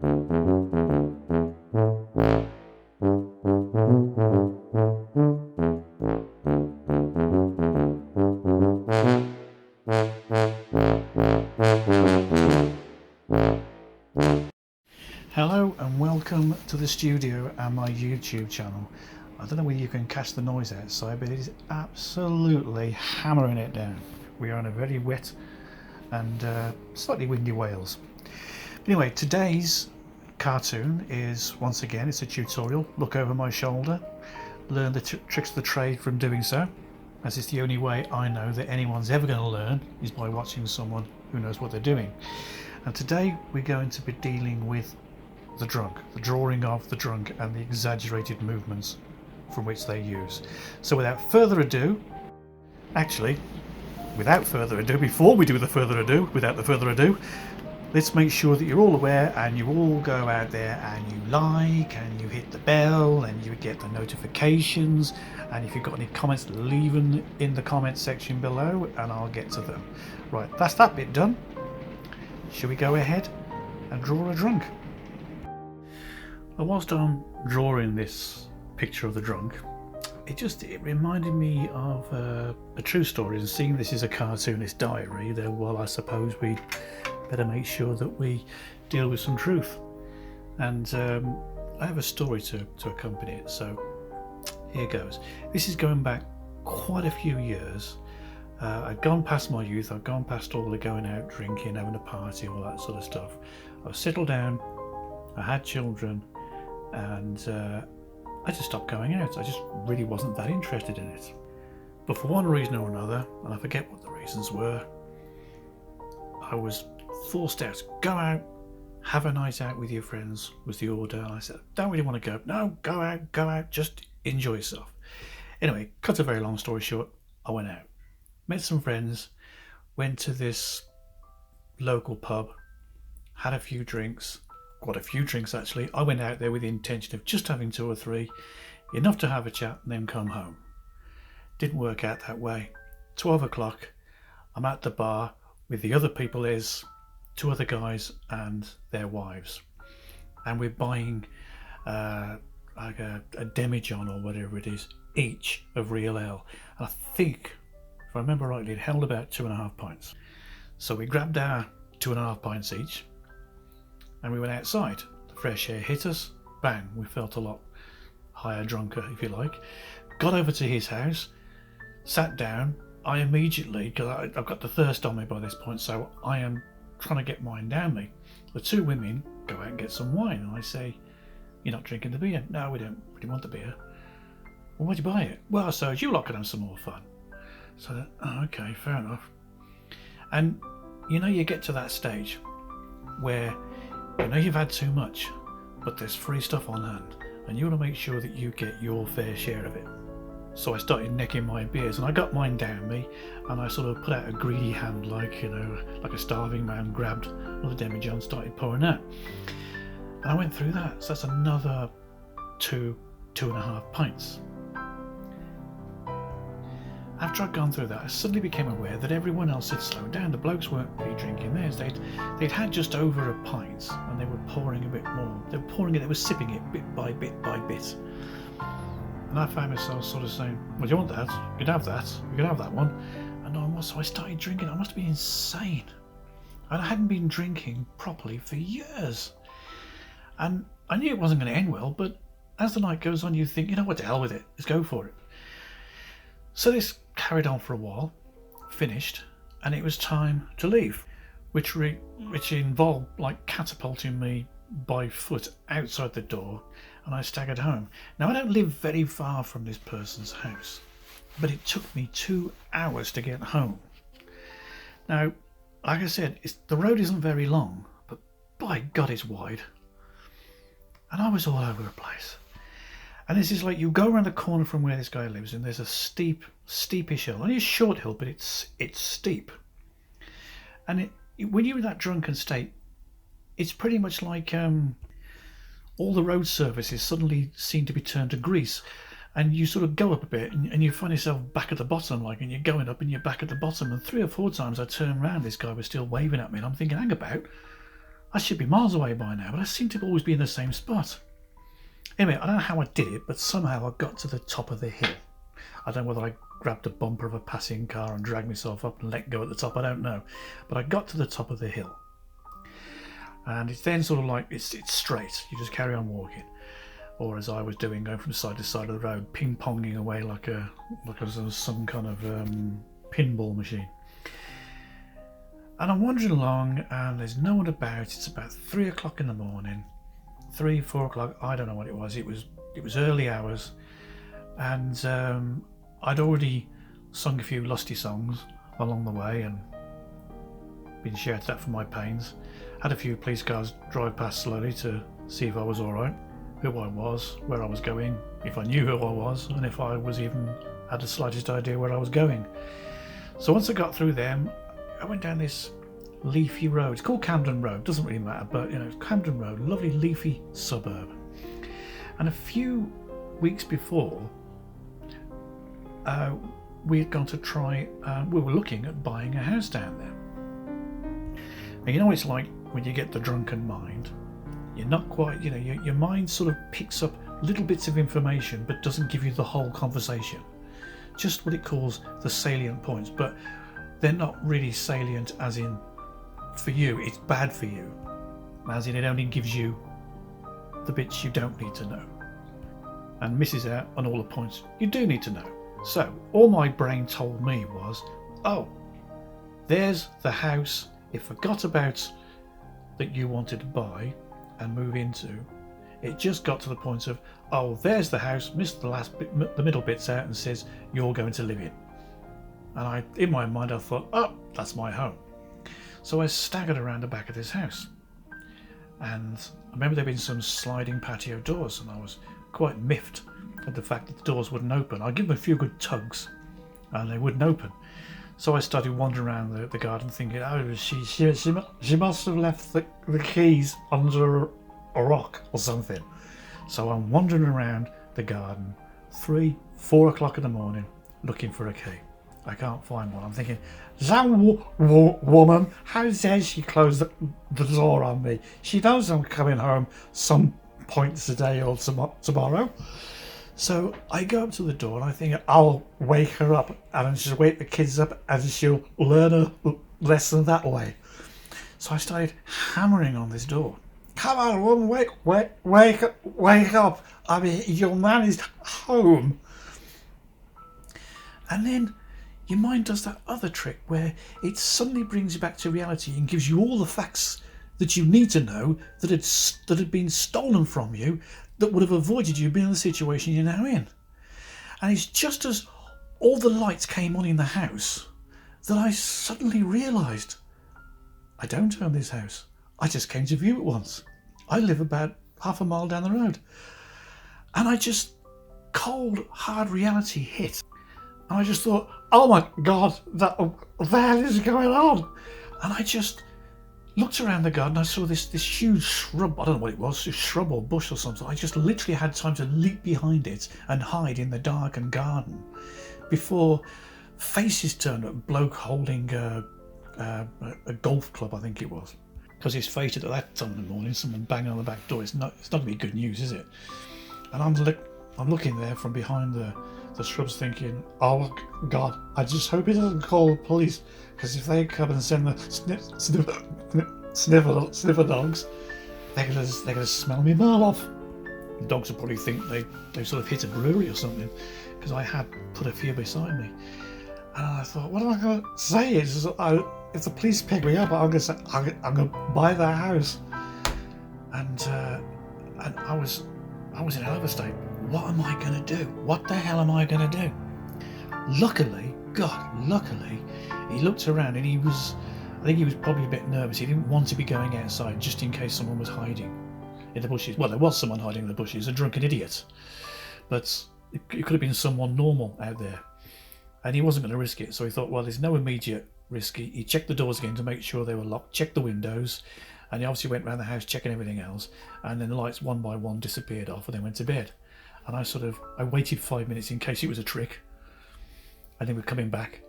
Hello and welcome to the studio and my YouTube channel. I don't know whether you can catch the noise outside, but it is absolutely hammering it down. We are in a very wet and slightly windy Wales. Anyway, today's cartoon is, once again, it's a tutorial. Look over my shoulder, learn the tricks of the trade from doing so, as it's the only way I know that anyone's ever going to learn is by watching someone who knows what they're doing. And today we're going to be dealing with the drunk, the drawing of the drunk and the exaggerated movements from which they use. So without further ado, before we do the further ado, let's make sure that you're all aware and you all go out there and you like and you hit the bell and you get the notifications, and if you've got any comments, leave them in the comment section below and I'll get to them. Right, that's that bit done. Shall we go ahead and draw a drunk? Well, whilst I'm drawing this picture of the drunk, it reminded me of a true story, and seeing this is a cartoonist diary, then well, I suppose we better make sure that we deal with some truth. And I have a story to accompany it, so here goes. This is going back quite a few years. I'd gone past my youth, I'd gone past all the going out drinking, having a party, all that sort of stuff. I was settled down, I had children, and I just stopped going out. I just really wasn't that interested in it. But for one reason or another, and I forget what the reasons were, I was forced out. Go out, have a night out with your friends was the order. And I said, don't really want to go. No, go out, just enjoy yourself. Anyway, cut a very long story short, I went out. Met some friends, went to this local pub, had a few drinks, quite a few drinks actually. I went out there with the intention of just having 2 or 3, enough to have a chat and then come home. Didn't work out that way. 12 o'clock, I'm at the bar with the other people, there's 2 other guys and their wives. And we're buying like a demijohn or whatever it is, each of real ale. And I think, if I remember rightly, it held about 2.5 pints. So we grabbed our 2.5 pints each and we went outside. The fresh air hit us, bang, we felt a lot higher, drunker if you like. Got over to his house, sat down. I immediately, because I've got the thirst on me by this point, so I am trying to get wine down me. The 2 women go out and get some wine, and I say, you're not drinking the beer? No, we don't really want the beer. Well, why'd you buy it? Well, so you lot can have some more fun. So, oh, okay, fair enough. And you know, you get to that stage where you know you've had too much, but there's free stuff on hand, and you want to make sure that you get your fair share of it. So I started necking my beers, and I got mine down me, and I sort of put out a greedy hand, like, you know, like a starving man, grabbed another demijohn, started pouring out. And I went through that, so that's another 2.5 pints. After I'd gone through that, I suddenly became aware that everyone else had slowed down. The blokes weren't really drinking theirs. They'd had just over a pint, and they were pouring a bit more. They were pouring it, they were sipping it bit by bit by bit. And I found myself sort of saying, well, do you want that? You can have that. You can have that one. And so I started drinking. I must have been insane. And I hadn't been drinking properly for years. And I knew it wasn't going to end well, but as the night goes on, you think, you know what, to hell with it. Let's go for it. So this carried on for a while, finished, and it was time to leave, which involved like catapulting me by foot outside the door, and I staggered home. Now, I don't live very far from this person's house, but it took me 2 hours to get home. Now, like I said, the road isn't very long, but by God, it's wide. And I was all over the place. And this is like, you go around the corner from where this guy lives, and there's a steepish hill. Only a short hill, but it's steep. And when you're in that drunken state, it's pretty much like all the road surfaces suddenly seem to be turned to grease. And you sort of go up a bit, and you find yourself back at the bottom, like, and you're going up and you're back at the bottom. And 3 or 4 times I turned around, this guy was still waving at me, and I'm thinking, hang about, I should be miles away by now, but I seem to always be in the same spot. Anyway, I don't know how I did it, but somehow I got to the top of the hill. I don't know whether I grabbed a bumper of a passing car and dragged myself up and let go at the top, I don't know. But I got to the top of the hill. And it's then sort of like, it's straight, you just carry on walking. Or as I was doing, going from side to side of the road, ping-ponging away like some kind of pinball machine. And I'm wandering along and there's no one about. It's about 3 o'clock in the morning. 3, 4 o'clock, I don't know what it was. It was early hours. And I'd already sung a few lusty songs along the way and been shouted at for my pains. Had a few police cars drive past slowly to see if I was alright, who I was, where I was going, if I knew who I was, and if I was even had the slightest idea where I was going. So once I got through them, I went down this leafy road. It's called Camden Road, doesn't really matter, but you know, Camden Road, lovely leafy suburb. And a few weeks before, we had gone to try, we were looking at buying a house down there. Now, you know what it's like when you get the drunken mind. You're not quite, you know, your mind sort of picks up little bits of information but doesn't give you the whole conversation. Just what it calls the salient points, but they're not really salient as in for you, it's bad for you. As in it only gives you the bits you don't need to know and misses out on all the points you do need to know. So all my brain told me was, oh, there's the house it forgot about that you wanted to buy and move into. It just got to the point of, oh, there's the house, missed the last bit, the middle bits out, and says you're going to live in. And in my mind I thought, oh, that's my home. So I staggered around the back of this house, and I remember there being some sliding patio doors, and I was quite miffed at the fact that the doors wouldn't open. I'd give them a few good tugs and they wouldn't open. So I started wandering around the garden thinking, oh, she must have left the keys under a rock or something. So I'm wandering around the garden 3, 4 o'clock in the morning looking for a key. I can't find one. I'm thinking, that woman, how dare she close the door on me? She knows I'm coming home some point today or tomorrow. So I go up to the door and I think I'll wake her up and just wake the kids up and she'll learn a lesson that way. So I started hammering on this door. Come on, woman, wake up. I mean, your man is home. And then your mind does that other trick where it suddenly brings you back to reality and gives you all the facts that you need to know that had been stolen from you, that would have avoided you being in the situation you're now in. And it's just as all the lights came on in the house that I suddenly realised I don't own this house. I just came to view it once. I live about half a mile down the road. And I just, cold, hard reality hit. And I just thought, oh my God, what the hell is going on? And I just looked around the garden. I saw this huge shrub. I don't know what it was, a shrub or bush or something. I just literally had time to leap behind it and hide in the darkened garden before faces turned up. A bloke holding a golf club, I think it was, because it's fated at that time in the morning. Someone banging on the back door. It's not going to be good news, is it? And I'm looking there from behind the shrubs, thinking, oh God, I just hope he doesn't call the police, because if they come and send the sniffer dogs, they're gonna smell me mal off. The dogs will probably think they sort of hit a brewery or something, because I had put a few beside me. And I thought, what am I going to say? If the police pick me up, I'm going to say, I'm going to buy their house. And I was in another state. What am I going to do? What the hell am I going to do? Luckily, he looked around and I think he was probably a bit nervous. He didn't want to be going outside just in case someone was hiding in the bushes. Well, there was someone hiding in the bushes, a drunken idiot. But it could have been someone normal out there. And he wasn't going to risk it. So he thought, well, there's no immediate risk. He checked the doors again to make sure they were locked, checked the windows, and he obviously went around the house checking everything else. And then the lights one by one disappeared off and then went to bed. And I waited 5 minutes in case it was a trick. And they were coming back.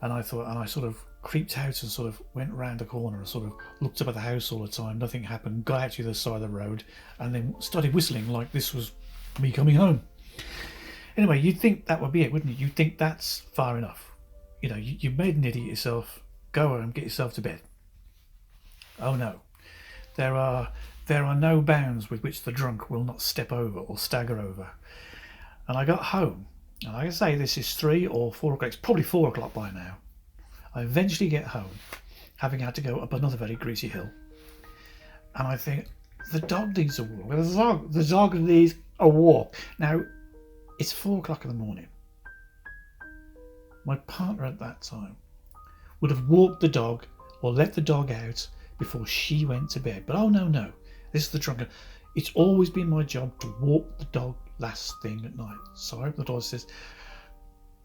And I sort of creeped out and sort of went round the corner and sort of looked up at the house all the time. Nothing happened. Got out to the side of the road and then started whistling like this was me coming home. Anyway, you'd think that would be it, wouldn't you? You'd think that's far enough. You know, you made an idiot yourself. Go home, get yourself to bed. Oh no. There are no bounds with which the drunk will not step over or stagger over. And I got home, and like I say, this is 3 or 4 o'clock. It's probably 4 o'clock by now. I eventually get home, having had to go up another very greasy hill. And I think, the dog needs a walk. The dog needs a walk. Now, it's 4 o'clock in the morning. My partner at that time would have walked the dog or let the dog out before she went to bed. But oh no, this is the drunken. It's always been my job to walk the dog last thing at night. So I open the door and says,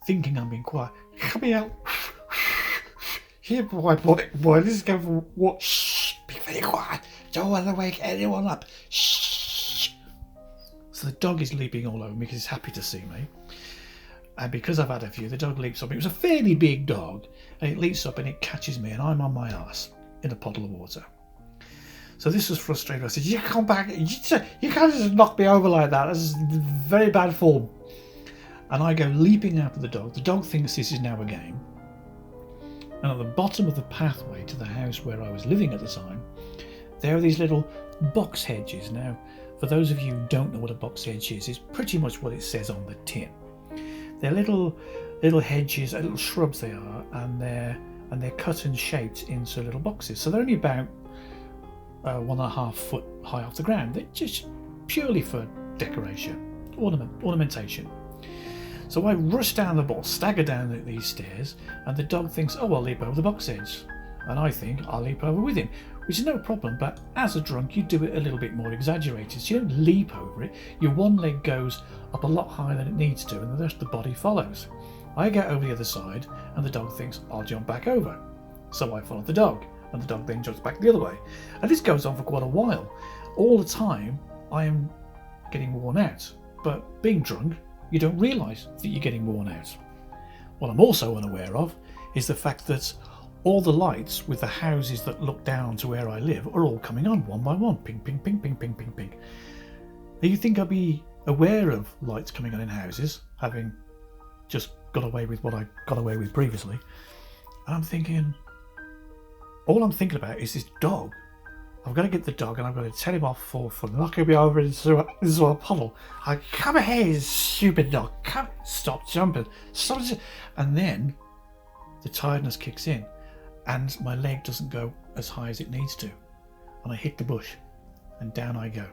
thinking I'm being quiet, come here. Here, boy, this is going for a walk. Shh, be very quiet. Don't want to wake anyone up. Shh. So the dog is leaping all over me because he's happy to see me. And because I've had a few, the dog leaps up. It was a fairly big dog. And it leaps up and it catches me and I'm on my arse in a puddle of water. So this was frustrating. I said, you come back. You can't just knock me over like that. This is very bad form. And I go leaping after the dog. The dog thinks this is now a game. And at the bottom of the pathway to the house where I was living at the time, there are these little box hedges. Now, for those of you who don't know what a box hedge is, it's pretty much what it says on the tin. They're little hedges, little shrubs they are, and they're cut and shaped into little boxes. So they're only about 1.5 foot high off the ground. They're just purely for decoration, ornamentation. So I rush down the ball, stagger down these stairs, and the dog thinks, oh, I'll leap over the box edge. And I think I'll leap over with him, which is no problem, but as a drunk, you do it a little bit more exaggerated. So you don't leap over it. Your one leg goes up a lot higher than it needs to, and the rest of the body follows. I get over the other side, and the dog thinks, I'll jump back over. So I follow the dog, and the dog then jumps back the other way. And this goes on for quite a while. All the time, I am getting worn out. But being drunk, you don't realise that you're getting worn out. What I'm also unaware of is the fact that all the lights with the houses that look down to where I live are all coming on one by one. Ping, ping, ping, ping, ping, ping, ping. Now you think I'd be aware of lights coming on in houses, having just got away with what I got away with previously. And I'm thinking, all I'm thinking about is this dog. I've got to get the dog and I've got to tell him off for knocking me over into a puddle. Come here, you stupid dog. Come, stop jumping. Stop. And then the tiredness kicks in and my leg doesn't go as high as it needs to. And I hit the bush and down I go.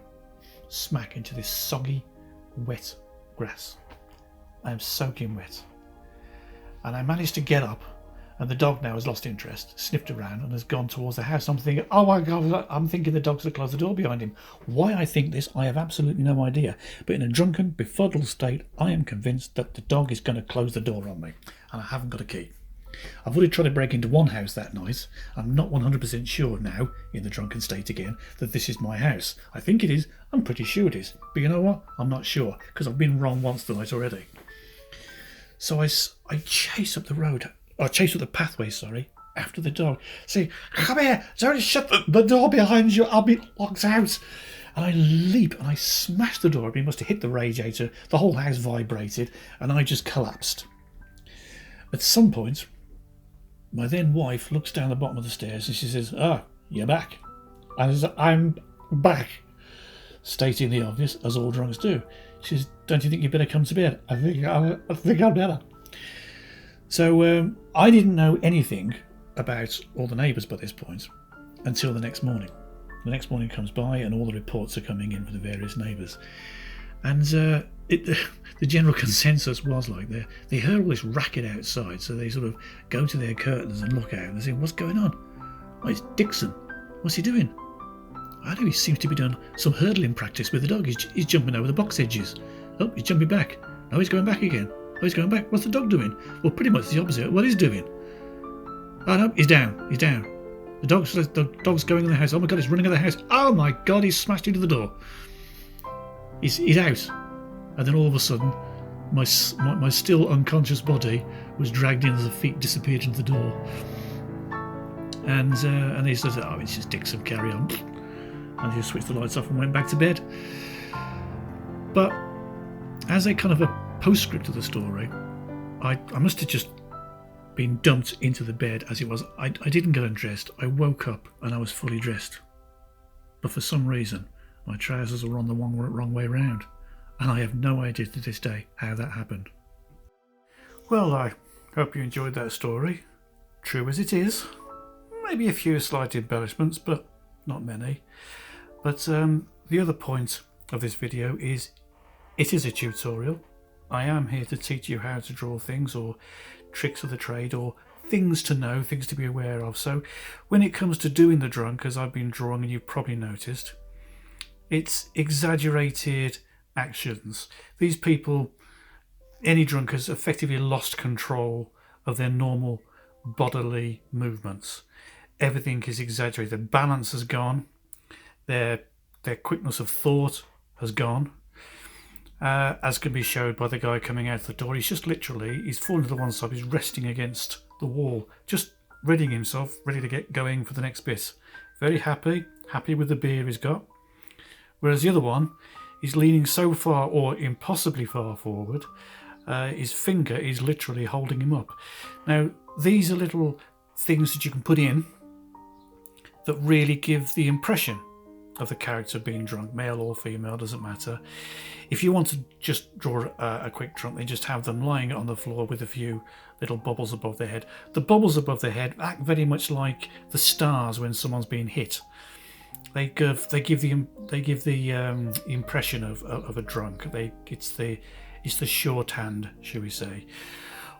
Smack into this soggy, wet grass. I am soaking wet. And I managed to get up. And the dog now has lost interest, sniffed around and has gone towards the house. I'm thinking, oh my God, I'm thinking the dog's going to close the door behind him. Why I think this, I have absolutely no idea. But in a drunken, befuddled state, I am convinced that the dog is going to close the door on me. And I haven't got a key. I've already tried to break into one house that night. I'm not 100% sure now, in the drunken state again, that this is my house. I think it is. I'm pretty sure it is. But you know what? I'm not sure, because I've been wrong once tonight already. So I chase up the road. I chase up the pathway, after the dog. Say, come here, don't shut the door behind you, I'll be locked out. And I leap and I smash the door. It must have hit the radiator. The whole house vibrated and I just collapsed. At some point, my then wife looks down the bottom of the stairs and she says, you're back. And I says, I'm back. Stating the obvious, as all drunks do. She says, don't you think you better come to bed? I think I'm better. So I didn't know anything about all the neighbours by this point until the next morning. The next morning comes by and all the reports are coming in from the various neighbours. And the general consensus was like they heard all this racket outside, so they sort of go to their curtains and look out and they say, what's going on? Oh, it's Dixon. What's he doing? I know he seems to be doing some hurdling practice with the dog. He's jumping over the box edges. Oh, he's jumping back. No, he's going back again. Oh, he's going back. What's the dog doing? Well, pretty much the opposite of what he's doing. Oh no, he's down. He's down. The dog's going in the house. Oh my God, he's running in the house. Oh my God, he's smashed into the door. He's out. And then all of a sudden, my still unconscious body was dragged in as the feet disappeared into the door. and he says, "Oh, it's just Dixon, carry on," and he switched the lights off and went back to bed. But as a kind of a postscript to the story, I must have just been dumped into the bed as it was. I didn't get undressed. I woke up and I was fully dressed, but for some reason my trousers were on the wrong way round, and I have no idea to this day how that happened. Well, I hope you enjoyed that story, true as it is. Maybe a few slight embellishments, but not many. But the other point of this video is it is a tutorial. I am here to teach you how to draw things, or tricks of the trade, or things to know, things to be aware of. So when it comes to doing the drunk, as I've been drawing and you've probably noticed, it's exaggerated actions. These people, any drunk, has effectively lost control of their normal bodily movements. Everything is exaggerated. Their balance has gone. Their quickness of thought has gone. As can be showed by the guy coming out the door. He's just literally, he's fallen to the one side, he's resting against the wall, just readying himself, ready to get going for the next bit. Very happy with the beer he's got. Whereas the other one, he's leaning so far, or impossibly far forward, his finger is literally holding him up. Now, these are little things that you can put in that really give the impression of the character being drunk, male or female, doesn't matter. If you want to just draw a quick drunk, then just have them lying on the floor with a few little bubbles above their head. The bubbles above their head act very much like the stars when someone's being hit. They give the impression of a drunk. It's the shorthand, shall we say.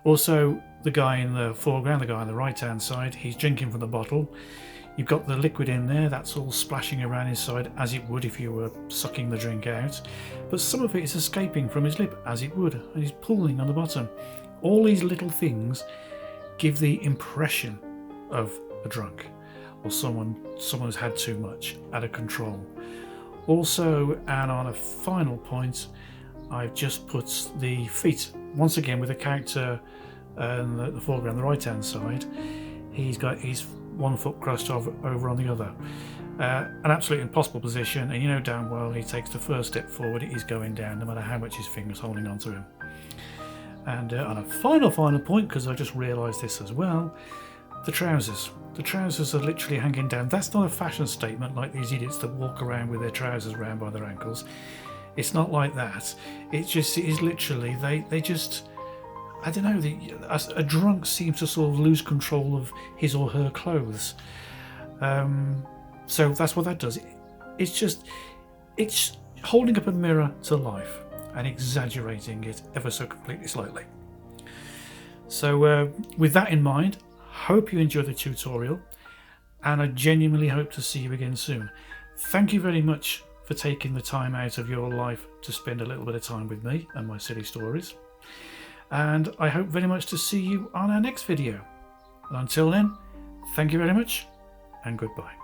Also, the guy in the foreground, the guy on the right hand side, he's drinking from the bottle. You've got the liquid in there, that's all splashing around his side as it would if you were sucking the drink out. But some of it is escaping from his lip as it would, and he's pulling on the bottom. All these little things give the impression of a drunk, or someone who's had too much, out of control. Also, and on a final point, I've just put the feet, once again with the character in the foreground, the right hand side. He's got his one foot crossed over on the other. An absolutely impossible position, and you know damn well he takes the first step forward, he's going down no matter how much his finger's holding onto him. And on a final point, because I just realised this as well, the trousers. The trousers are literally hanging down. That's not a fashion statement like these idiots that walk around with their trousers round by their ankles. It's not like that. It is literally, they just, I don't know, a drunk seems to sort of lose control of his or her clothes. So that's what that does. It's holding up a mirror to life and exaggerating it ever so completely slightly. So with that in mind, hope you enjoyed the tutorial, and I genuinely hope to see you again soon. Thank you very much for taking the time out of your life to spend a little bit of time with me and my silly stories. And I hope very much to see you on our next video. And until then, thank you very much and goodbye.